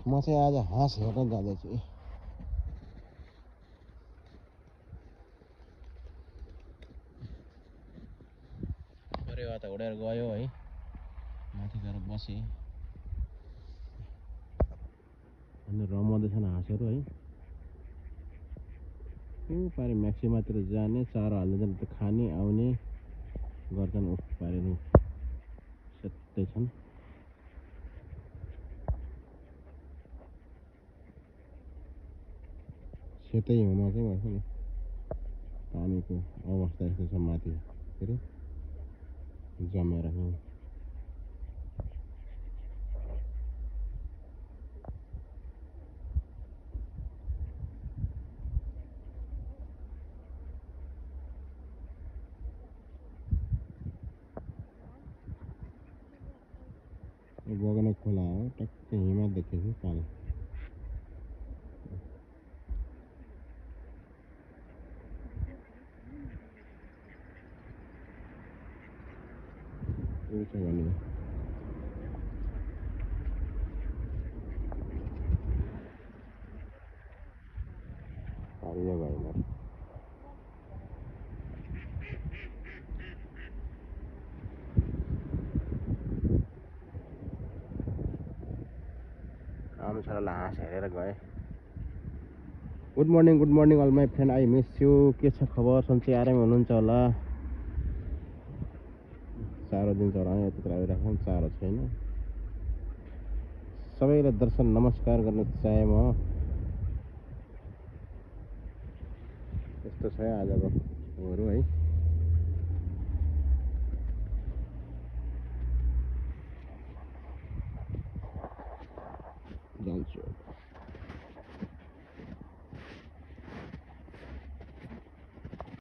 म चाहिँ आज हाँस हेर्न जाँदैछु। परेवा त उडेर गयो है, माथि गएर बसेँ अनि रमाउँदैछन् हाँसहरू है। ऊ पारि म्याक्सिमातिर जाने, चारो हाल्दैछन्, त खाने आउने गर्छन्। उफ पारि सत्तै छन्। सेतै हुमा चाहिँ भन्छ नि, पानीको अवस्था यस्तो छ माथि फेरि जमेर। बगाने खोला हो, टक्कै हिमाल देखेको पानी। भने पारिया भएन। आउनु छोरालाई हाँस हेरेर गएँ। Good morning all my friend, I miss you. के छ खबर? सन्चै आरामै हुनुहुन्छ होला। चारो दिन चराएँ, यतित्र आइराखौँ, चारो छैन। सबैलाई दर्शन नमस्कार गर्न चाहे म। यस्तो छ आजको उहरू है।